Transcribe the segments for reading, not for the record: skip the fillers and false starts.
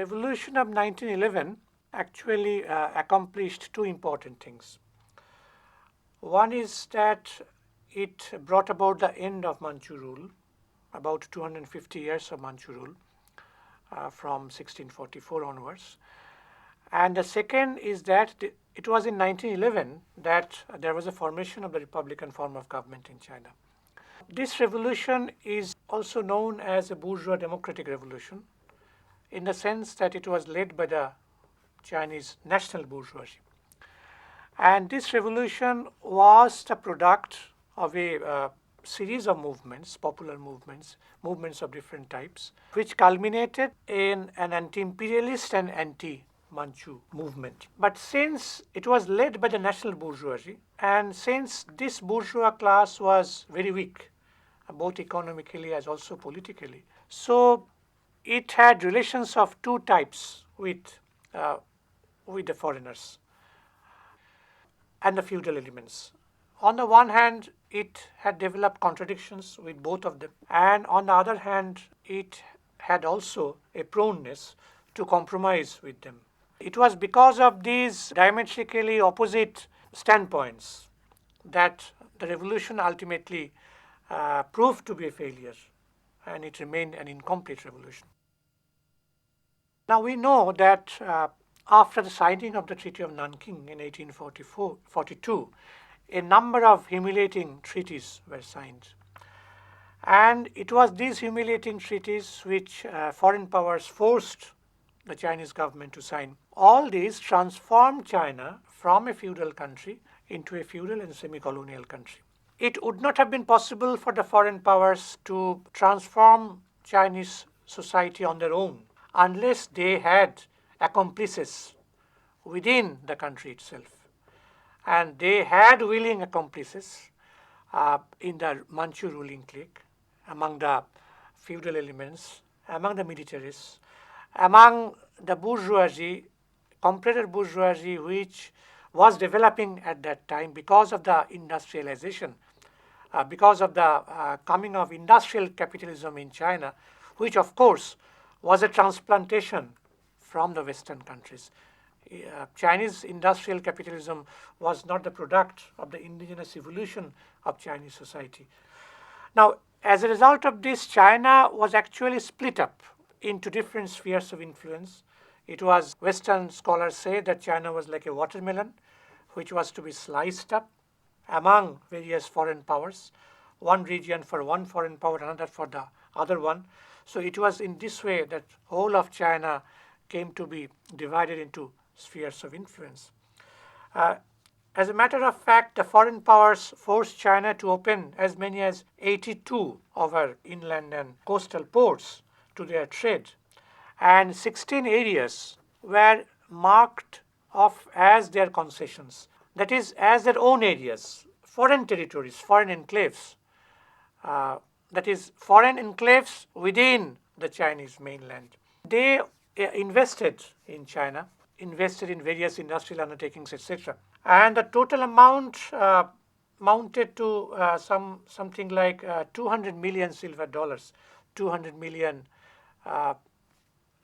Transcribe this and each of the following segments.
revolution of 1911 actually accomplished two important things. One is that it brought about the end of Manchu rule, about 250 years of Manchu rule from 1644 onwards. And the second is that it was in 1911 that there was a formation of the republican form of government in China. This revolution is also known as a bourgeois democratic revolution in the sense that it was led by the Chinese national bourgeoisie. And this revolution was the product of a series of movements, popular movements, movements of different types, which culminated in an anti-imperialist and anti-Manchu movement. But since it was led by the national bourgeoisie, and since this bourgeois class was very weak, both economically as also politically, so it had relations of two types with the foreigners and the feudal elements. On the one hand, it had developed contradictions with both of them, and on the other hand, it had also a proneness to compromise with them. It was because of these diametrically opposite standpoints that the revolution ultimately proved to be a failure, and it remained an incomplete revolution. Now we know that after the signing of the Treaty of Nanking in 1842, a number of humiliating treaties were signed. And it was these humiliating treaties which foreign powers forced the Chinese government to sign. All these transformed China from a feudal country into a feudal and semi-colonial country. It would not have been possible for the foreign powers to transform Chinese society on their own unless they had accomplices within the country itself. And they had willing accomplices in the Manchu ruling clique, among the feudal elements, among the militarists, among the bourgeoisie, comparative bourgeoisie, which was developing at that time because of the industrialization, because of the coming of industrial capitalism in China, which of course was a transplantation from the Western countries. Chinese industrial capitalism was not the product of the indigenous evolution of Chinese society. Now, as a result of this, China was actually split up into different spheres of influence. It was, Western scholars say that China was like a watermelon, which was to be sliced up among various foreign powers, one region for one foreign power, another for the other one. So it was in this way that whole of China came to be divided into spheres of influence. As a matter of fact, the foreign powers forced China to open as many as 82 of our inland and coastal ports to their trade, and 16 areas were marked off as their concessions, that is, as their own areas, foreign territories, foreign enclaves, that is, foreign enclaves within the Chinese mainland. They invested in China, invested in various industrial undertakings, etc. And the total amount mounted to something like 200 million silver dollars, 200 million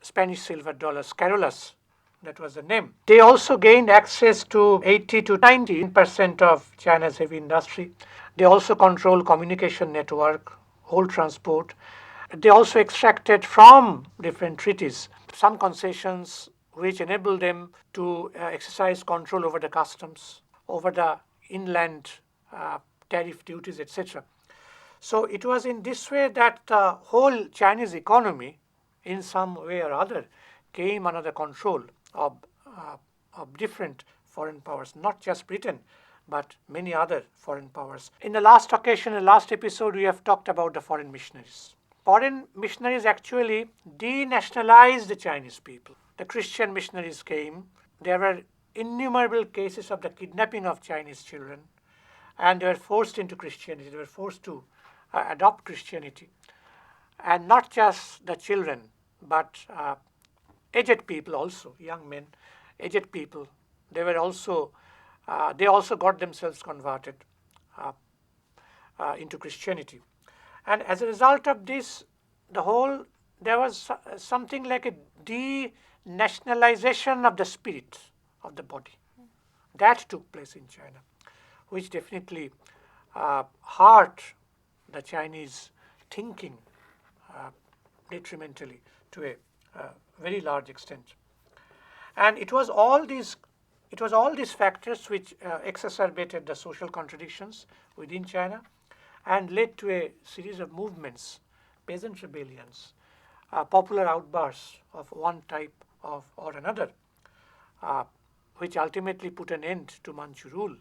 Spanish silver dollars, Carolas, that was the name. They also gained access to 80 to 90% of China's heavy industry. They also control communication network, whole transport. They also extracted from different treaties some concessions which enabled them to exercise control over the customs, over the inland tariff duties, etc. So it was in this way that the whole Chinese economy, in some way or other, came under the control of different foreign powers, not just Britain, but many other foreign powers. In the last occasion, in the last episode, we have talked about the foreign missionaries. Foreign missionaries actually denationalized the Chinese people. The Christian missionaries came. There were innumerable cases of the kidnapping of Chinese children, and they were forced into Christianity. They were forced to adopt Christianity. And not just the children, but aged people also, young men, aged people. They also got themselves converted into Christianity. And as a result of this, there was something like a nationalization of the spirit of the body. That took place in China, which definitely hurt the Chinese thinking detrimentally to a very large extent. And it was all these factors which exacerbated the social contradictions within China and led to a series of movements, peasant rebellions, popular outbursts of one type or another, which ultimately put an end to Manchu rule,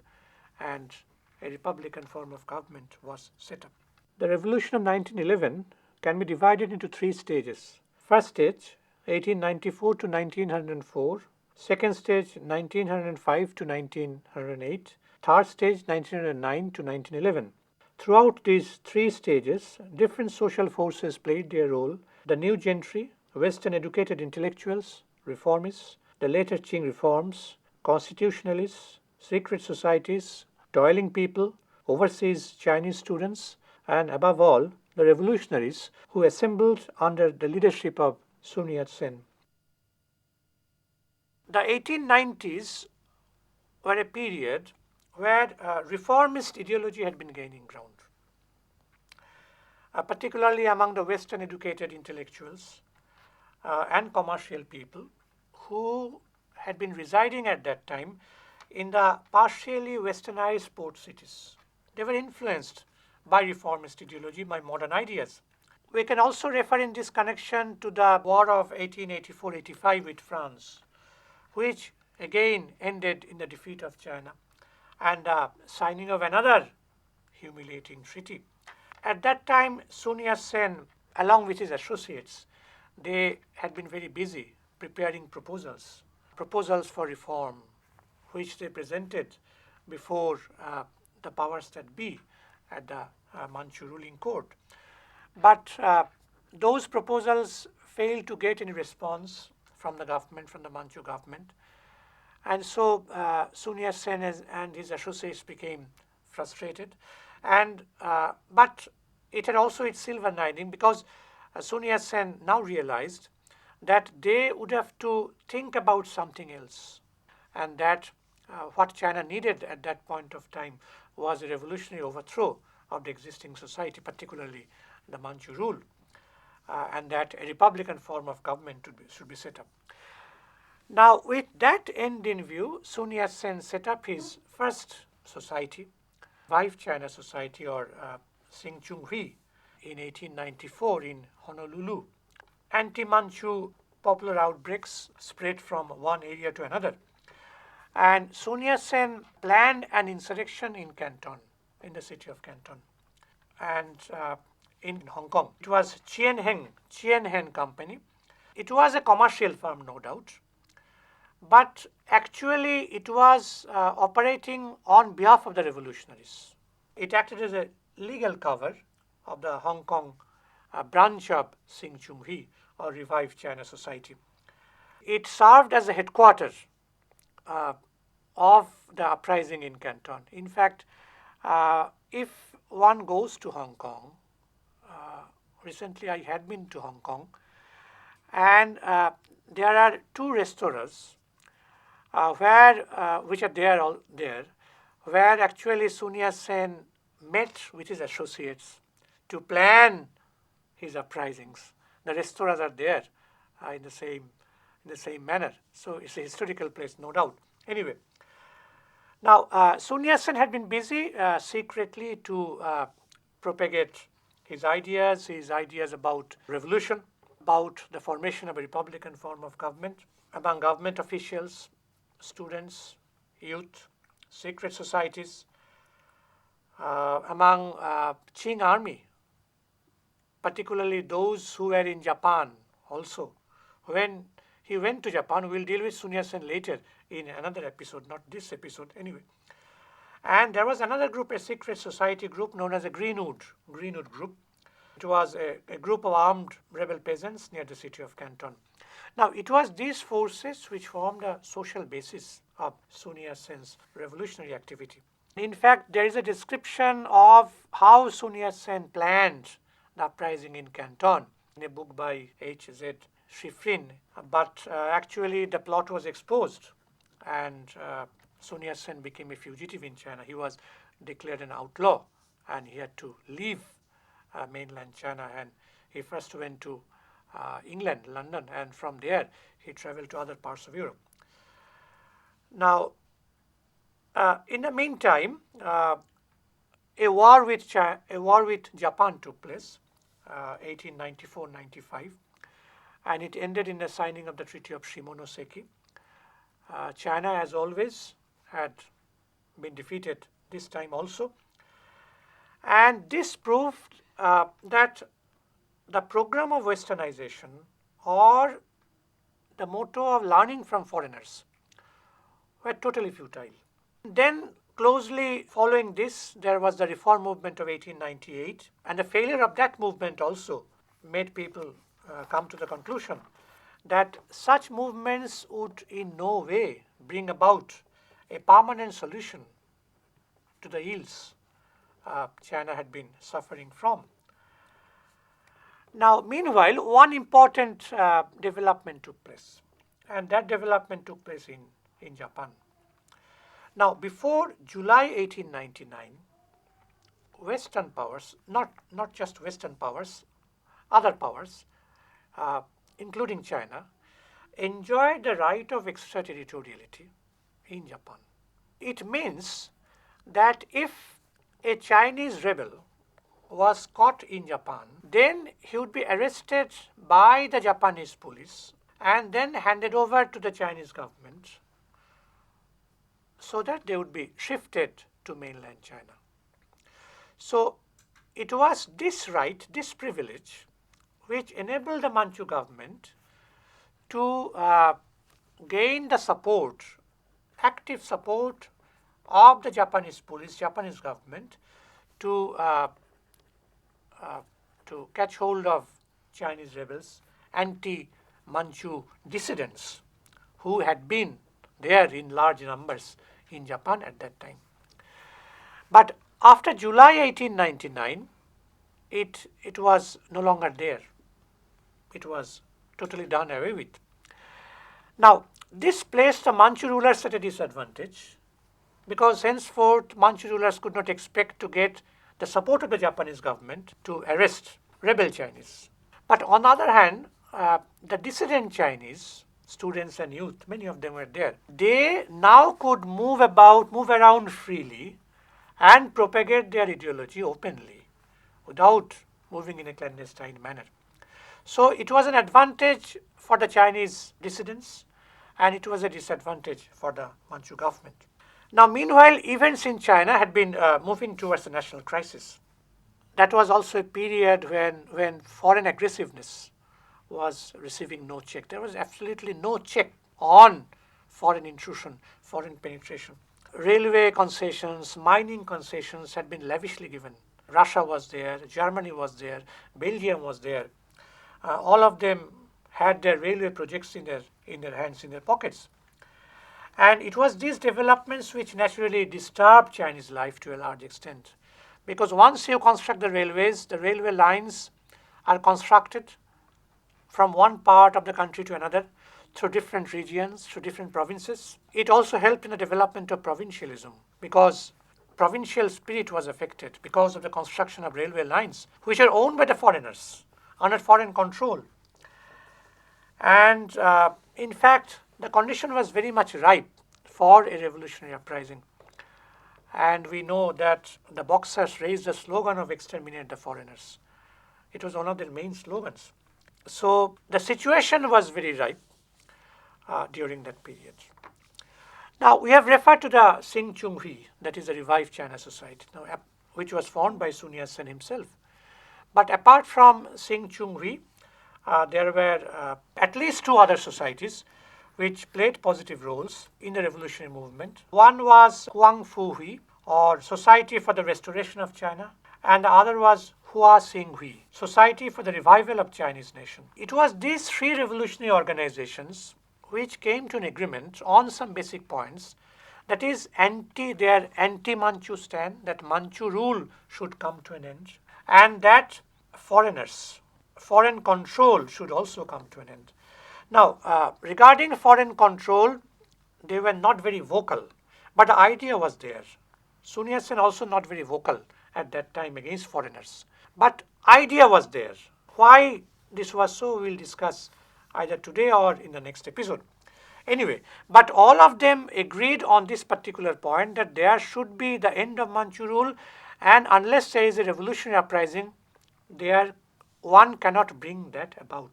and a republican form of government was set up. The revolution of 1911 can be divided into three stages. First stage, 1894 to 1904. Second stage, 1905 to 1908. Third stage, 1909 to 1911. Throughout these three stages, different social forces played their role. The new gentry, Western educated intellectuals, reformists, the later Qing reforms, constitutionalists, secret societies, toiling people, overseas Chinese students, and above all, the revolutionaries who assembled under the leadership of Sun Yat-sen. The 1890s were a period where reformist ideology had been gaining ground, particularly among the Western educated intellectuals and commercial people who had been residing at that time in the partially westernized port cities. They were influenced by reformist ideology, by modern ideas. We can also refer in this connection to the War of 1884-85 with France, which again ended in the defeat of China and signing of another humiliating treaty. At that time, Sun Yat-sen, along with his associates, they had been very busy preparing proposals for reform, which they presented before the powers that be at the Manchu ruling court. But those proposals failed to get any response from the government, from the Manchu government. And so Sun Yat-sen and his associates became frustrated. But it had also its silver lining, because Sun Yat-sen now realized that they would have to think about something else, and that what China needed at that point of time was a revolutionary overthrow of the existing society, particularly the Manchu rule, and that a republican form of government should be set up. Now, with that end in view, Sun Yat-sen set up his first society, Revive China Society, or CEC-UGC, in 1894 in Honolulu. Anti-Manchu popular outbreaks spread from one area to another, and Sun Yat-sen planned an insurrection in Canton, in the city of Canton, and in Hong Kong. It was Chien Hen Company. It was a commercial firm, no doubt, but actually it was operating on behalf of the revolutionaries. It acted as a legal cover of the Hong Kong branch of CEC-UGC, or Revive China Society. It served as a headquarters of the uprising in Canton. In fact, if one goes to Hong Kong, recently I had been to Hong Kong, and there are two restaurants which are there, where actually Sun Yat-sen met with his associates to plan his uprisings. The restaurants are there in the same manner. So it's a historical place, no doubt. Anyway, now Sun Yat-sen had been busy secretly to propagate his ideas about revolution, about the formation of a republican form of government among government officials, students, youth, secret societies, among Qing army, particularly those who were in Japan also. When he went to Japan, we'll deal with Sun Yat-sen later in another episode, not this episode anyway. And there was another group, a secret society group known as a Greenwood group. It was a group of armed rebel peasants near the city of Canton. Now, it was these forces which formed a social basis of Sun Yat-sen's revolutionary activity. In fact, there is a description of how Sun Yat-sen planned the uprising in Canton in a book by H.Z. Shifrin, but actually the plot was exposed, and Sun Yat-sen became a fugitive in China. He was declared an outlaw, and he had to leave mainland China, and he first went to England, London, and from there he traveled to other parts of Europe. Now, in the meantime, a war with Japan took place, 1894-95, and it ended in the signing of the Treaty of Shimonoseki. China, as always, had been defeated this time also, and this proved that the program of westernization, or the motto of learning from foreigners, were totally futile. Then, closely following this, there was the reform movement of 1898, and the failure of that movement also made people come to the conclusion that such movements would in no way bring about a permanent solution to the ills China had been suffering from. Now, meanwhile, one important development took place, and that development took place in Japan. Now, before July 1899, Western powers, not just Western powers, other powers, including China, enjoyed the right of extraterritoriality in Japan. It means that if a Chinese rebel was caught in Japan, then he would be arrested by the Japanese police and then handed over to the Chinese government so that they would be shifted to mainland China. So it was this right, this privilege, which enabled the Manchu government to gain the support, active support of the Japanese police, Japanese government, to catch hold of Chinese rebels, anti-Manchu dissidents who had been there in large numbers in Japan at that time. But after July 1899, it was no longer there. It was totally done away with. Now, this placed the Manchu rulers at a disadvantage, because henceforth Manchu rulers could not expect to get the support of the Japanese government to arrest rebel Chinese. But on the other hand, the dissident Chinese, students and youth, many of them were there, they now could move around freely and propagate their ideology openly without moving in a clandestine manner. So it was an advantage for the Chinese dissidents, and it was a disadvantage for the Manchu government. Now, meanwhile, events in China had been moving towards a national crisis. That was also a period when foreign aggressiveness was receiving no check. There was absolutely no check on foreign intrusion, foreign penetration. Railway concessions, mining concessions had been lavishly given. Russia was there, Germany was there, Belgium was there. All of them had their railway projects in their hands, in their pockets. And it was these developments which naturally disturbed Chinese life to a large extent. Because once you construct the railways, the railway lines are constructed from one part of the country to another through different regions, through different provinces. It also helped in the development of provincialism, because provincial spirit was affected because of the construction of railway lines, which are owned by the foreigners, under foreign control. And in fact, the condition was very much ripe for a revolutionary uprising. And we know that the Boxers raised the slogan of exterminate the foreigners. It was one of their main slogans. So the situation was very ripe during that period. Now, we have referred to the Sing Chung Hui, that is the Revived China Society, which was formed by Sun Yat-sen himself. But apart from Sing Chung Hui, there were at least two other societies which played positive roles in the revolutionary movement. One was Huang Fu Hui, or Society for the Restoration of China, and the other was Hua Sing Hui, Society for the Revival of Chinese Nation. It was these three revolutionary organizations which came to an agreement on some basic points, that is, their anti-Manchu stand, that Manchu rule should come to an end, and that foreign control should also come to an end. Now, regarding foreign control, they were not very vocal, but the idea was there. Sun Yat-sen also not very vocal at that time against foreigners, but idea was there. Why this was so, we'll discuss either today or in the next episode. Anyway, but all of them agreed on this particular point, that there should be the end of Manchu rule, and unless there is a revolutionary uprising, there one cannot bring that about.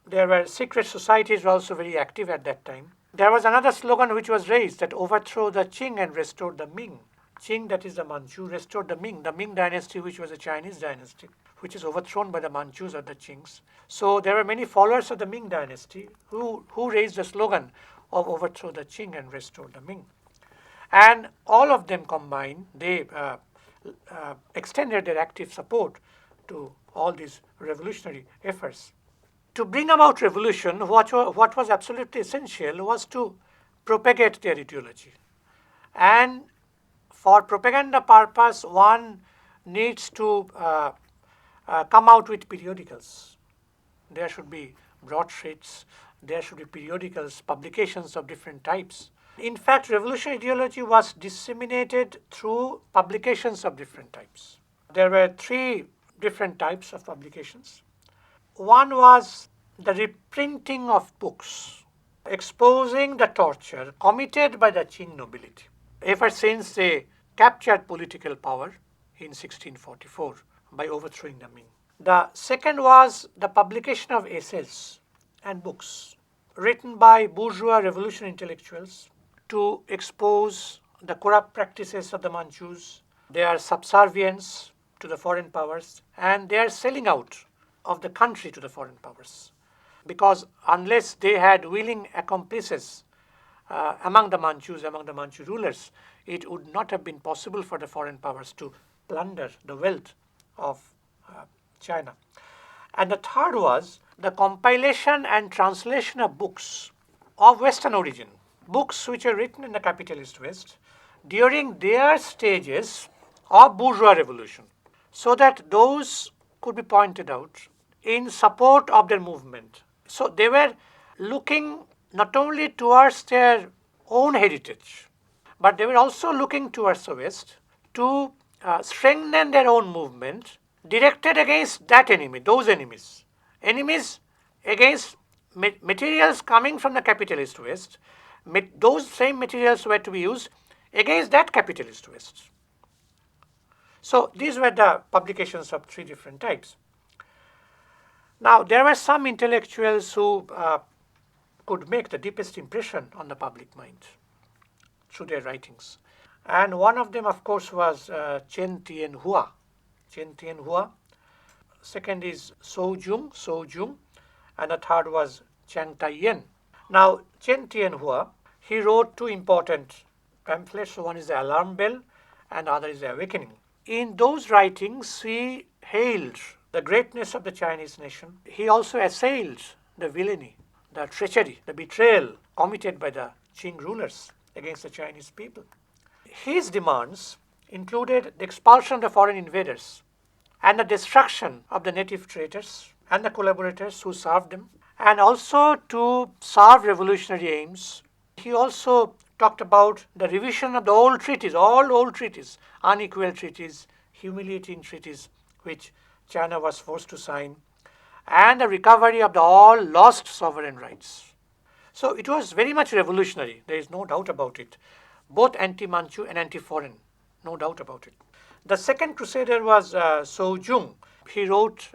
There were secret societies were also very active at that time. There was another slogan which was raised, that overthrow the Qing and restore the Ming. Qing, that is the Manchu, restored the Ming dynasty, which was a Chinese dynasty, which is overthrown by the Manchus or the Qings. So there were many followers of the Ming dynasty who raised the slogan of overthrow the Qing and restore the Ming. And all of them combined, they extended their active support to all these revolutionary efforts. To bring about revolution, what was absolutely essential was to propagate their ideology. And for propaganda purpose, one needs to come out with periodicals. There should be broadsheets, there should be periodicals, publications of different types. In fact, revolutionary ideology was disseminated through publications of different types. There were 3 different types of publications. One was the reprinting of books exposing the torture committed by the Qing nobility ever since they captured political power in 1644 by overthrowing the Ming. The second was the publication of essays and books written by bourgeois revolutionary intellectuals to expose the corrupt practices of the Manchus, their subservience to the foreign powers, and their selling out of the country to the foreign powers. Because unless they had willing accomplices among the Manchus, among the Manchu rulers, it would not have been possible for the foreign powers to plunder the wealth of China. And the third was the compilation and translation of books of Western origin, books which are written in the capitalist West during their stages of bourgeois revolution, so that those could be pointed out in support of their movement. So they were looking not only towards their own heritage, but they were also looking towards the West to strengthen their own movement directed against that enemy, those enemies. Enemies against materials coming from the capitalist West. Those same materials were to be used against that capitalist West. So these were the publications of 3 different types. Now, there were some intellectuals who could make the deepest impression on the public mind through their writings. And one of them, of course, was Chen Tianhua. Chen Tianhua. Second is Shou Jung, and the third was Chiang Tai-yen. Now, Chen Tianhua, he wrote 2 important pamphlets. One is the Alarm Bell and the other is the Awakening. In those writings, he hailed the greatness of the Chinese nation. He also assailed the villainy, the treachery, the betrayal committed by the Qing rulers against the Chinese people. His demands included the expulsion of the foreign invaders and the destruction of the native traitors and the collaborators who served them, and also to serve revolutionary aims. He also talked about the revision of the old treaties, all old treaties, unequal treaties, humiliating treaties, which China was forced to sign, and the recovery of the all lost sovereign rights. So it was very much revolutionary, there is no doubt about it, both anti-Manchu and anti-foreign, no doubt about it. The second crusader was Shou Jung. He wrote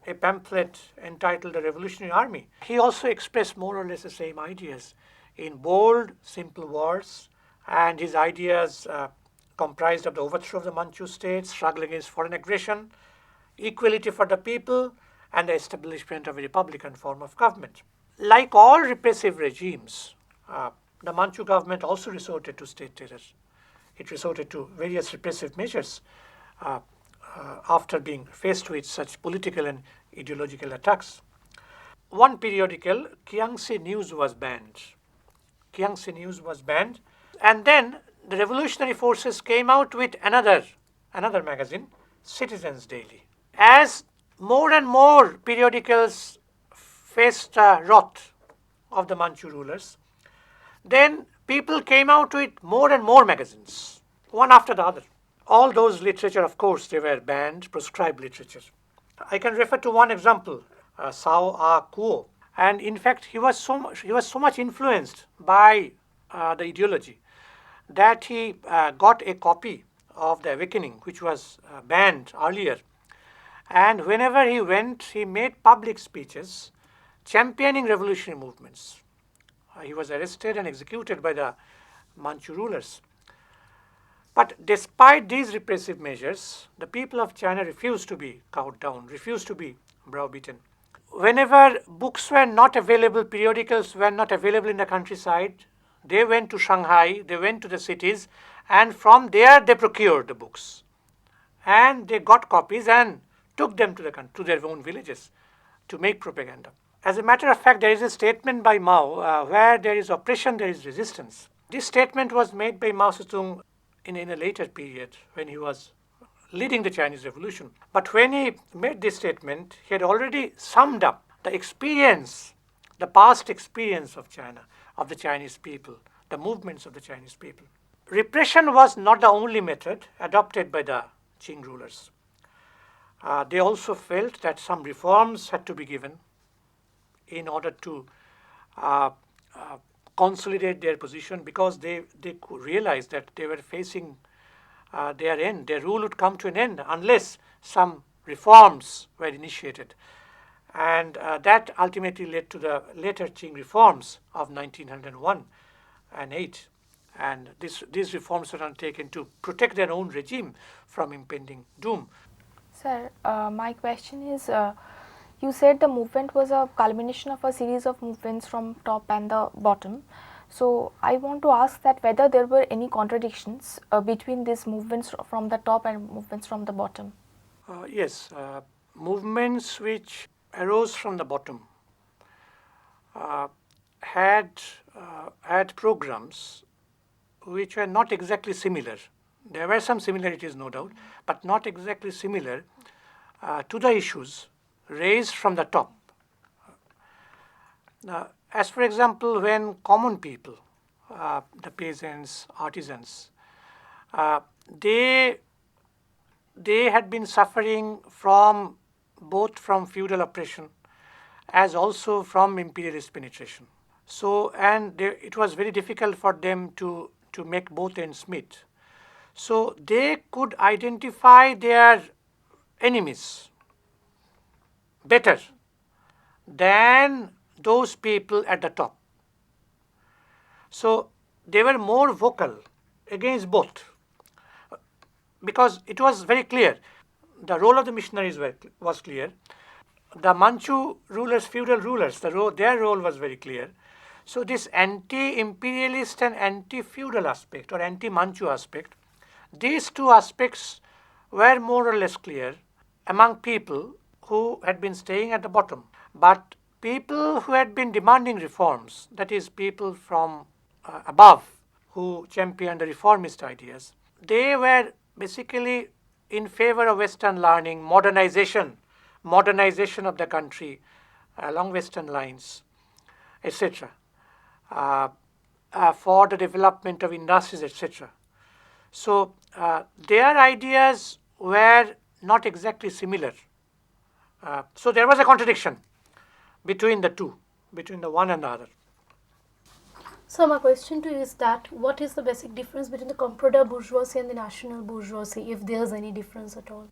a pamphlet entitled The Revolutionary Army. He also expressed more or less the same ideas in bold, simple words, and his ideas comprised of the overthrow of the Manchu state, struggle against foreign aggression, equality for the people, and the establishment of a republican form of government. Like all repressive regimes, the Manchu government also resorted to state terror. It resorted to various repressive measures after being faced with such political and ideological attacks. One periodical, Kiangsi News, was banned. Kiangsi News was banned, and then the revolutionary forces came out with another magazine, Citizens Daily. As more and more periodicals faced rot, of the Manchu rulers, then people came out with more and more magazines, one after the other. All those literature, of course, they were banned, proscribed literature. I can refer to one example, Sao A Kuo. And in fact, he was so much influenced by the ideology that he got a copy of The Awakening, which was banned earlier. And whenever he went, he made public speeches championing revolutionary movements. He was arrested and executed by the Manchu rulers. But despite these repressive measures, the people of China refused to be cowed down, refused to be browbeaten. Whenever books were not available, periodicals were not available in the countryside, they went to Shanghai, they went to the cities, and from there they procured the books. And they got copies and took them to their own villages to make propaganda. As a matter of fact, there is a statement by Mao where there is oppression, there is resistance. This statement was made by Mao Zedong in a later period when he was leading the Chinese Revolution. But when he made this statement, he had already summed up the experience, the past experience of China, of the Chinese people, the movements of the Chinese people. Repression was not the only method adopted by the Qing rulers. They also felt that some reforms had to be given in order to consolidate their position, because they could realize that they were facing their end. Their rule would come to an end unless some reforms were initiated. And that ultimately led to the later Qing reforms of 1901 and 8. And these reforms were undertaken to protect their own regime from impending doom. Sir, my question is, you said the movement was a culmination of a series of movements from top and the bottom. So I want to ask that whether there were any contradictions between these movements from the top and movements from the bottom. Yes, movements which arose from the bottom had programs which were not exactly similar. There were some similarities, no doubt, but not exactly similar to the issues raised from the top. As for example, when common people, the peasants, artisans, they had been suffering from both from feudal oppression as also from imperialist penetration. So, and it was very difficult for them to make both ends meet. So they could identify their enemies better than those people at the top. So they were more vocal against both, because it was very clear. The role of the missionaries was clear. The Manchu rulers, feudal rulers, their role was very clear. So this anti-imperialist and anti-feudal aspect or anti-Manchu aspect, these two aspects were more or less clear among people who had been staying at the bottom. But people who had been demanding reforms, that is, people from above who championed the reformist ideas, they were basically in favor of Western learning, modernization of the country along Western lines, etc., for the development of industries, etc. So their ideas were not exactly similar. So there was a contradiction between the two, between the one and the other. So my question to you is that what is the basic difference between the comprador bourgeoisie and the national bourgeoisie, if there's any difference at all?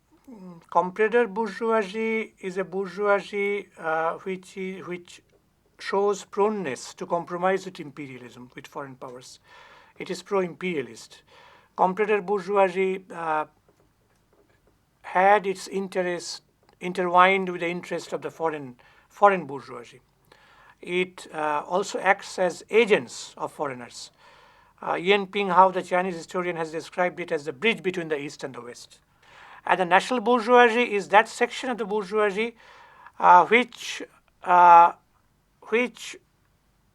Comprador bourgeoisie is a bourgeoisie which shows proneness to compromise with imperialism, with foreign powers. It is pro-imperialist. Comprador bourgeoisie had its interests intertwined with the interest of the foreign bourgeoisie. It also acts as agents of foreigners. Yan Pinghao, the Chinese historian, has described it as the bridge between the East and the West. And the national bourgeoisie is that section of the bourgeoisie which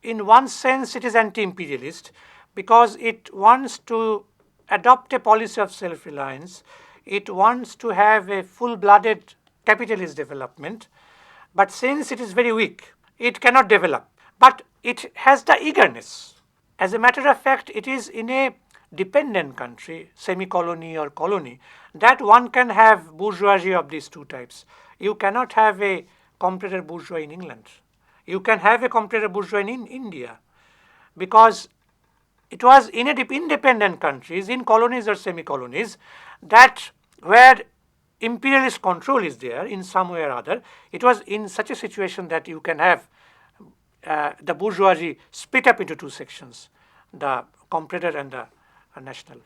in one sense it is anti-imperialist, because it wants to adopt a policy of self-reliance. It wants to have a full-blooded capitalist development, but since it is very weak, it cannot develop but it has the eagerness. As a matter of fact, it is in a dependent country, semi-colony or colony, that one can have bourgeoisie of these two types. You cannot have a competitor bourgeois in England. You can have a competitor bourgeois in India, because it was in independent countries, in colonies or semi-colonies, that where imperialist control is there in some way or other, it was in such a situation that you can have the bourgeoisie split up into two sections, the competitor and the national.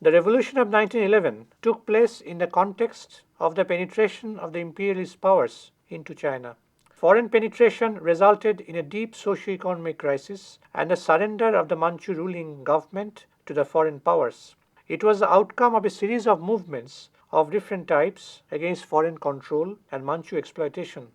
The revolution of 1911 took place in the context of the penetration of the imperialist powers into China. Foreign penetration resulted in a deep socio-economic crisis and the surrender of the Manchu ruling government to the foreign powers. It was the outcome of a series of movements of different types against foreign control and Manchu exploitation